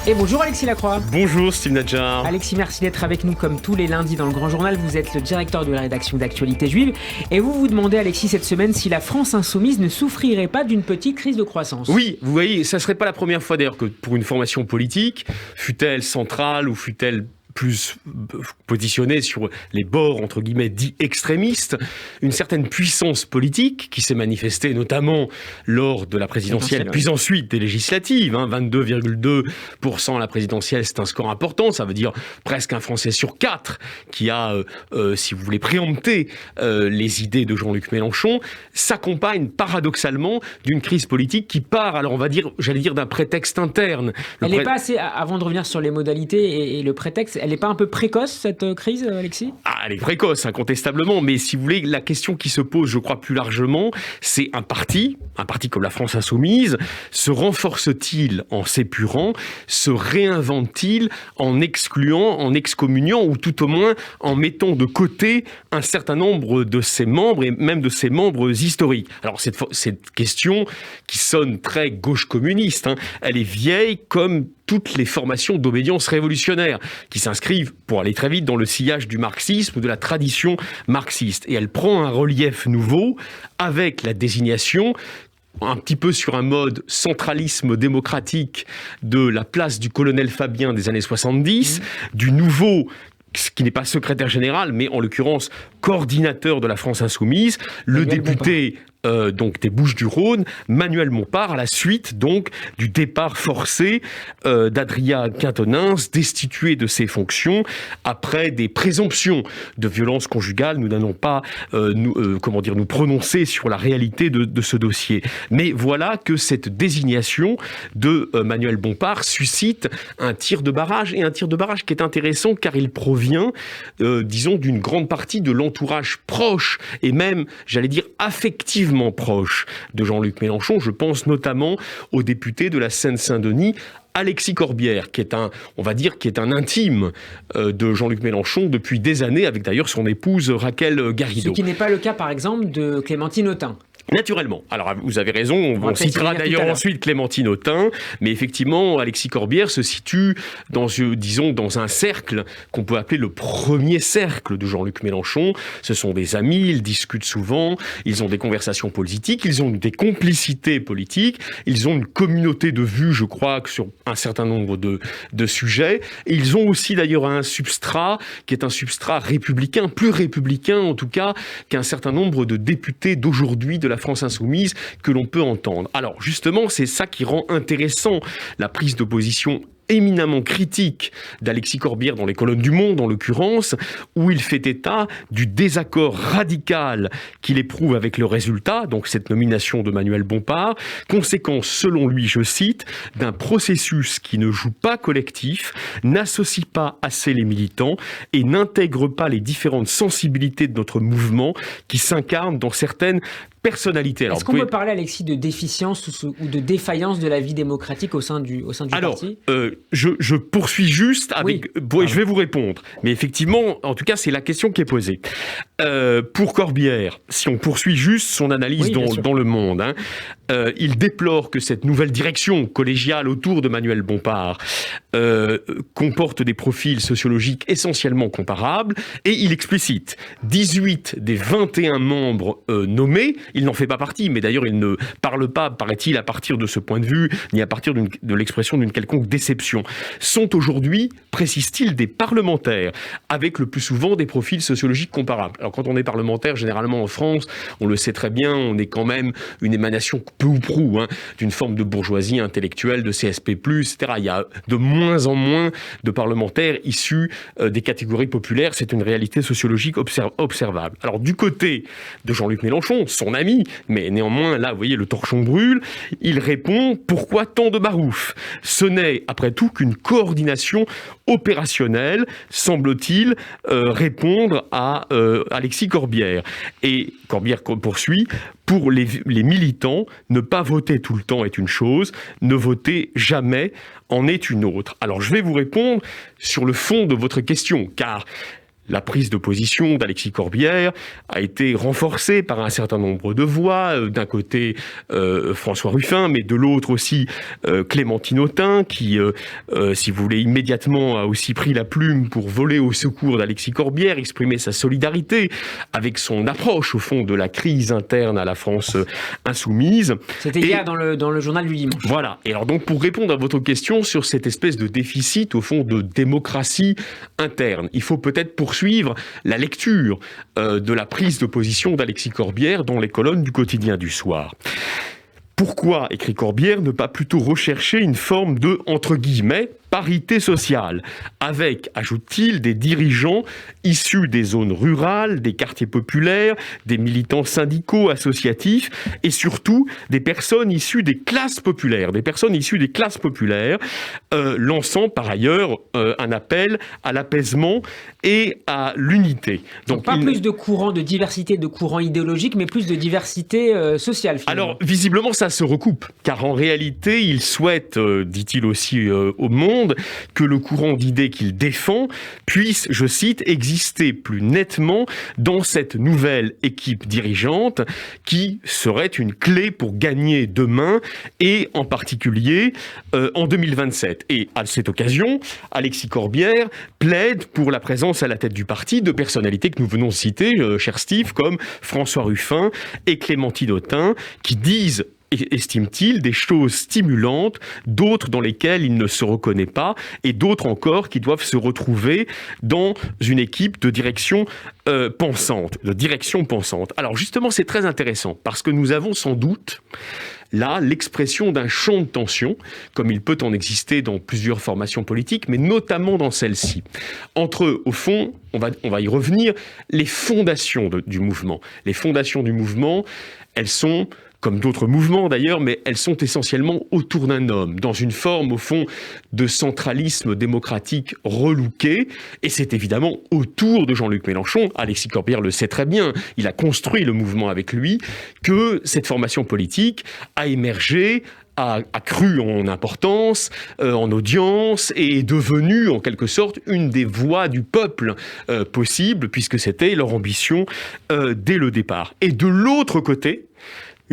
Et bonjour Alexis Lacroix. Bonjour Steve Nadjar. Alexis, merci d'être avec nous comme tous les lundis dans le Grand Journal. Vous êtes le directeur de la rédaction d'Actualité Juive. Et vous vous demandez, Alexis, cette semaine, si la France insoumise ne souffrirait pas d'une petite crise de croissance. Oui, vous voyez, ça ne serait pas la première fois d'ailleurs que pour une formation politique, fût-elle centrale ou fût-elle plus positionnée sur les bords, entre guillemets, dits extrémistes, une certaine puissance politique qui s'est manifestée notamment lors de la présidentielle, puis ensuite des législatives. 22,2% à la présidentielle, c'est un score important, ça veut dire presque un Français sur 4 qui a, si vous voulez, préempté les idées de Jean-Luc Mélenchon, s'accompagne paradoxalement d'une crise politique qui part, alors on va dire, j'allais dire, d'un prétexte interne. Elle n'est pas assez, avant de revenir sur les modalités et le prétexte, elle n'est pas un peu précoce, cette crise, Alexis ? Elle est précoce, incontestablement, mais si vous voulez, la question qui se pose, je crois, plus largement, c'est un parti comme la France Insoumise, se renforce-t-il en s'épurant, se réinvente-t-il en excluant, en excommuniant, ou tout au moins en mettant de côté un certain nombre de ses membres, et même de ses membres historiques. Alors cette question, qui sonne très gauche communiste, elle est vieille comme toutes les formations d'obédience révolutionnaire qui s'inscrivent, pour aller très vite, dans le sillage du marxisme ou de la tradition marxiste. Et elle prend un relief nouveau avec la désignation, un petit peu sur un mode centralisme démocratique, de la place du colonel Fabien des années 70, du nouveau, qui n'est pas secrétaire général, mais en l'occurrence coordinateur de la France Insoumise, le député donc des Bouches-du-Rhône, Manuel Bompard, à la suite donc du départ forcé d'Adrien Quatennens, destitué de ses fonctions après des présomptions de violence conjugale. Nous n'allons pas nous prononcer sur la réalité de ce dossier. Mais voilà que cette désignation de Manuel Bompard suscite un tir de barrage, et un tir de barrage qui est intéressant car il provient, disons, d'une grande partie de l'entourage proche et même, j'allais dire, affectivement proche de Jean-Luc Mélenchon. Je pense notamment au député de la Seine-Saint-Denis, Alexis Corbière, qui est un intime de Jean-Luc Mélenchon depuis des années, avec d'ailleurs son épouse Raquel Garrido. Ce qui n'est pas le cas, par exemple, de Clémentine Autain. Naturellement. Alors, vous avez raison, on citera d'ailleurs ensuite Clémentine Autain, mais effectivement, Alexis Corbière se situe dans un cercle qu'on peut appeler le premier cercle de Jean-Luc Mélenchon. Ce sont des amis, ils discutent souvent, ils ont des conversations politiques, ils ont des complicités politiques, ils ont une communauté de vues, je crois, sur un certain nombre de sujets. Et ils ont aussi d'ailleurs un substrat qui est un substrat républicain, plus républicain en tout cas, qu'un certain nombre de députés d'aujourd'hui de la France Insoumise que l'on peut entendre. Alors justement, c'est ça qui rend intéressant la prise de position éminemment critique d'Alexis Corbière dans les colonnes du Monde, en l'occurrence, où il fait état du désaccord radical qu'il éprouve avec le résultat, donc cette nomination de Manuel Bompard, conséquence, selon lui, je cite, d'un processus qui ne joue pas collectif, n'associe pas assez les militants et n'intègre pas les différentes sensibilités de notre mouvement qui s'incarnent dans certaines personnalité. Est-ce qu'on peut parler, Alexis, de déficience ou de défaillance de la vie démocratique au sein du parti ? Je poursuis juste avec... Oui. Je vais vous répondre. Mais effectivement, en tout cas, c'est la question qui est posée. Pour Corbière, si on poursuit juste son analyse dans Le Monde, il déplore que cette nouvelle direction collégiale autour de Manuel Bompard comporte des profils sociologiques essentiellement comparables, et il explicite 18 des 21 membres nommés. Il n'en fait pas partie, mais d'ailleurs il ne parle pas, paraît-il, à partir de ce point de vue, ni à partir de l'expression d'une quelconque déception. Sont aujourd'hui, précise-t-il, des parlementaires, avec le plus souvent des profils sociologiques comparables. Alors quand on est parlementaire, généralement en France, on le sait très bien, on est quand même une émanation peu ou prou d'une forme de bourgeoisie intellectuelle, de CSP+, etc. Il y a de moins en moins de parlementaires issus des catégories populaires. C'est une réalité sociologique observable. Alors du côté de Jean-Luc Mélenchon, son ami, mais néanmoins, là, vous voyez, le torchon brûle, il répond « Pourquoi tant de barouf ?» Ce n'est, après tout, qu'une coordination opérationnelle, semble-t-il, répondre à Alexis Corbière. Et Corbière poursuit « Pour les militants, ne pas voter tout le temps est une chose, ne voter jamais en est une autre. » Alors, je vais vous répondre sur le fond de votre question, car La prise de position d'Alexis Corbière a été renforcée par un certain nombre de voix. D'un côté, François Ruffin, mais de l'autre aussi Clémentine Autain, qui, si vous voulez, immédiatement a aussi pris la plume pour voler au secours d'Alexis Corbière, exprimer sa solidarité avec son approche, au fond, de la crise interne à la France insoumise. C'était hier dans le journal du dimanche. Voilà. Et alors donc, pour répondre à votre question sur cette espèce de déficit, au fond, de démocratie interne, il faut peut-être poursuivre la lecture de la prise de position d'Alexis Corbière dans les colonnes du quotidien du soir. Pourquoi, écrit Corbière, ne pas plutôt rechercher une forme de, entre guillemets, parité sociale, avec, ajoute-t-il, des dirigeants issus des zones rurales, des quartiers populaires, des militants syndicaux, associatifs, et surtout des personnes issues des classes populaires, lançant par ailleurs un appel à l'apaisement et à l'unité. Donc pas plus de courants, de diversité de courants idéologiques, mais plus de diversité sociale, finalement. Alors, visiblement, ça se recoupe, car en réalité, il souhaite, dit-il aussi au Monde, que le courant d'idées qu'il défend puisse, je cite, exister plus nettement dans cette nouvelle équipe dirigeante qui serait une clé pour gagner demain et en particulier en 2027. Et à cette occasion, Alexis Corbière plaide pour la présence à la tête du parti de personnalités que nous venons de citer, cher Steve, comme François Ruffin et Clémentine Autain, qui disent, estime-t-il, des choses stimulantes, d'autres dans lesquelles il ne se reconnaît pas, et d'autres encore qui doivent se retrouver dans une équipe de direction pensante. Alors justement, c'est très intéressant, parce que nous avons sans doute là l'expression d'un champ de tension, comme il peut en exister dans plusieurs formations politiques, mais notamment dans celle-ci. Entre, au fond, on va y revenir, les fondations du mouvement. Les fondations du mouvement, elles sont, comme d'autres mouvements d'ailleurs, mais elles sont essentiellement autour d'un homme, dans une forme, au fond, de centralisme démocratique relooké. Et c'est évidemment autour de Jean-Luc Mélenchon, Alexis Corbière le sait très bien, il a construit le mouvement avec lui, que cette formation politique a émergé, a cru en importance, en audience, et est devenue en quelque sorte une des voix du peuple possible, puisque c'était leur ambition dès le départ. Et de l'autre côté,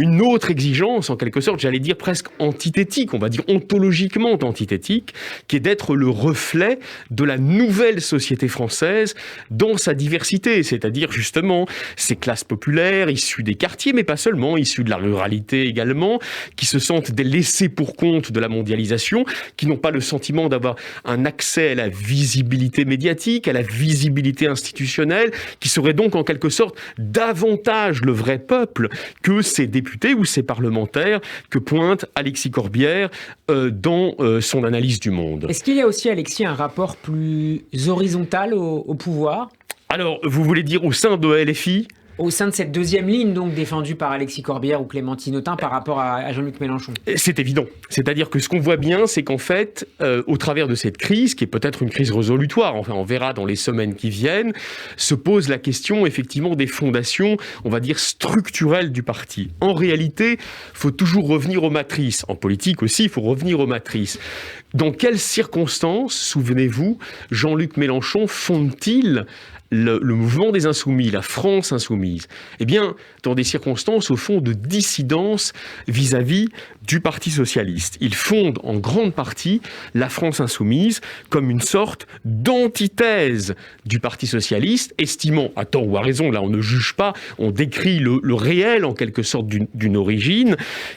une autre exigence, en quelque sorte, j'allais dire presque antithétique, on va dire ontologiquement antithétique, qui est d'être le reflet de la nouvelle société française dans sa diversité, c'est-à-dire justement ces classes populaires issues des quartiers, mais pas seulement, issues de la ruralité également, qui se sentent des laissés pour compte de la mondialisation, qui n'ont pas le sentiment d'avoir un accès à la visibilité médiatique, à la visibilité institutionnelle, qui seraient donc en quelque sorte davantage le vrai peuple que ces députés ou ces parlementaires que pointe Alexis Corbière dans son analyse du monde. Est-ce qu'il y a aussi, Alexis, un rapport plus horizontal au pouvoir ? Alors, vous voulez dire au sein de LFI ? Au sein de cette deuxième ligne, donc, défendue par Alexis Corbière ou Clémentine Autain par rapport à Jean-Luc Mélenchon. C'est évident. C'est-à-dire que ce qu'on voit bien, c'est qu'en fait, au travers de cette crise, qui est peut-être une crise résolutoire, enfin on verra dans les semaines qui viennent, se pose la question effectivement des fondations, on va dire, structurelles du parti. En réalité, il faut toujours revenir aux matrices. En politique aussi, il faut revenir aux matrices. Dans quelles circonstances, souvenez-vous, Jean-Luc Mélenchon fonde-t-il le mouvement des Insoumis, la France insoumise? Eh bien, dans des circonstances, au fond, de dissidence vis-à-vis du Parti socialiste. Il fonde en grande partie la France insoumise comme une sorte d'antithèse du Parti socialiste, estimant, à tort ou à raison, là on ne juge pas, on décrit le réel en quelque sorte d'une origine,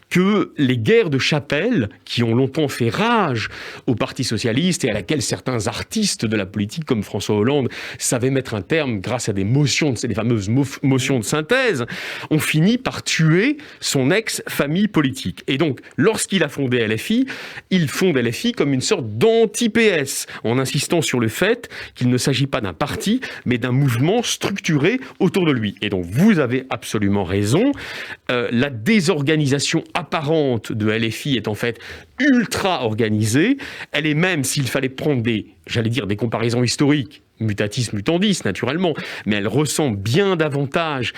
que les guerres de chapelle, qui ont longtemps fait rage au Parti socialiste et à laquelle certains artistes de la politique comme François Hollande savaient mettre un terme grâce à des fameuses motions de synthèse, ont fini par tuer son ex-famille politique. Et donc, lorsqu'il a fondé LFI, il fonde LFI comme une sorte d'anti-PS, en insistant sur le fait qu'il ne s'agit pas d'un parti, mais d'un mouvement structuré autour de lui. Et donc, vous avez absolument raison, la désorganisation apparente de LFI est en fait ultra organisée. Elle est même, s'il fallait prendre des comparaisons historiques, mutatis mutandis, naturellement, mais elle ressemble bien davantage,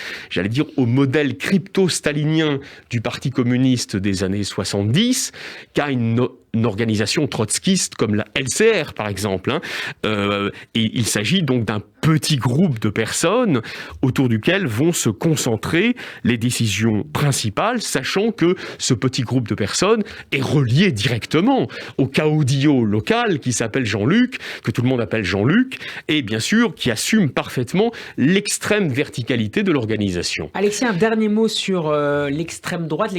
au modèle crypto-stalinien du Parti communiste des années 70, qu'à une organisation trotskiste comme la LCR, par exemple. Et il s'agit donc d'un petit groupe de personnes autour duquel vont se concentrer les décisions principales, sachant que ce petit groupe de personnes est relié directement au caudillo local qui s'appelle Jean-Luc, que tout le monde appelle Jean-Luc, et bien sûr qui assume parfaitement l'extrême verticalité de l'organisation. Alexis, un dernier mot sur l'extrême droite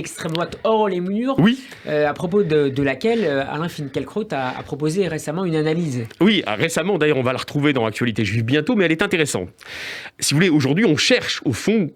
hors les murs, oui. À propos de laquelle Alain Finkielkraut a proposé récemment une analyse. Oui, récemment, d'ailleurs, on va la retrouver dans Actualité Juive bientôt, mais elle est intéressante. Si vous voulez, aujourd'hui, on cherche, au fond,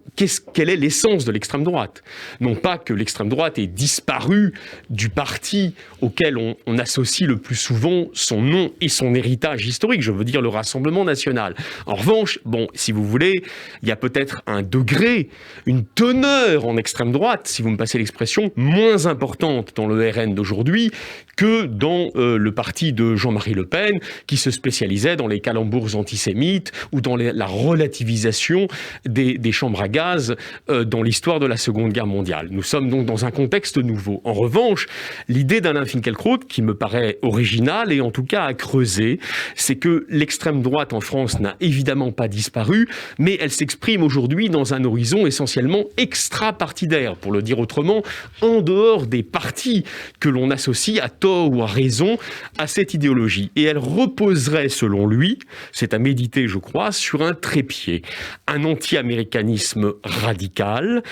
quelle est l'essence de l'extrême droite. Non pas que l'extrême droite ait disparu du parti auquel on associe le plus souvent son nom et son héritage historique, je veux dire le Rassemblement national. En revanche, si vous voulez, il y a peut-être un degré, une teneur en extrême droite, si vous me passez l'expression, moins importante dans le RN d'aujourd'hui que dans le parti de Jean-Marie Le Pen, qui se spécialisait dans les calembours antisémites ou dans la relativisation des chambres à gaz dans l'histoire de la Seconde Guerre mondiale. Nous sommes donc dans un contexte nouveau. En revanche, l'idée d'Alain Finkielkraut, qui me paraît originale et en tout cas à creuser, c'est que l'extrême droite en France n'a évidemment pas disparu, mais elle s'exprime aujourd'hui dans un horizon essentiellement extra-partidaire, pour le dire autrement, en dehors des partis que l'on associe à tort ou à raison à cette idéologie. Et elle reposerait, selon lui, c'est à méditer, je crois, sur un trépied. Un anti-américanisme radical,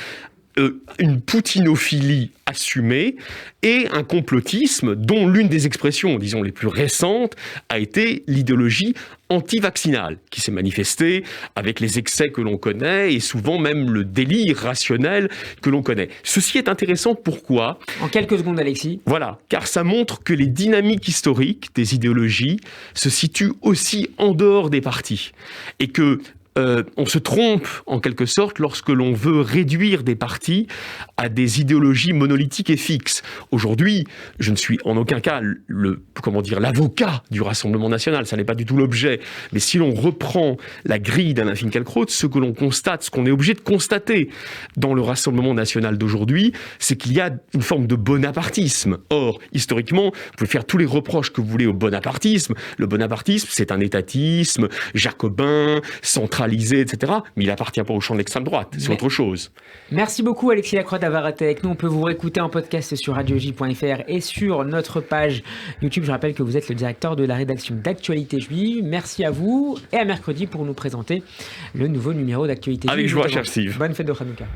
une poutinophilie assumée et un complotisme dont l'une des expressions, disons, les plus récentes a été l'idéologie anti-vaccinale qui s'est manifestée avec les excès que l'on connaît et souvent même le délire rationnel que l'on connaît. Ceci est intéressant, pourquoi ? En quelques secondes, Alexis. Voilà, car ça montre que les dynamiques historiques des idéologies se situent aussi en dehors des partis et que on se trompe en quelque sorte lorsque l'on veut réduire des partis à des idéologies monolithiques et fixes. Aujourd'hui, je ne suis en aucun cas l'avocat du Rassemblement national, ça n'est pas du tout l'objet. Mais si l'on reprend la grille d'Alain Finkielkraut, ce que l'on constate, ce qu'on est obligé de constater dans le Rassemblement national d'aujourd'hui, c'est qu'il y a une forme de bonapartisme. Or, historiquement, vous pouvez faire tous les reproches que vous voulez au bonapartisme. Le bonapartisme, c'est un étatisme jacobin, centralisé, etc. Mais il n'appartient pas au champ de l'extrême droite, c'est autre chose. Merci beaucoup Alexis Lacroix d'avoir été avec nous. On peut vous réécouter en podcast sur radioj.fr et sur notre page YouTube. Je rappelle que vous êtes le directeur de la rédaction d'Actualité Juive. Merci à vous et à mercredi pour nous présenter le nouveau numéro d'Actualité Juive. Avec joie, cher Steve. Bonne fête de Hanouka.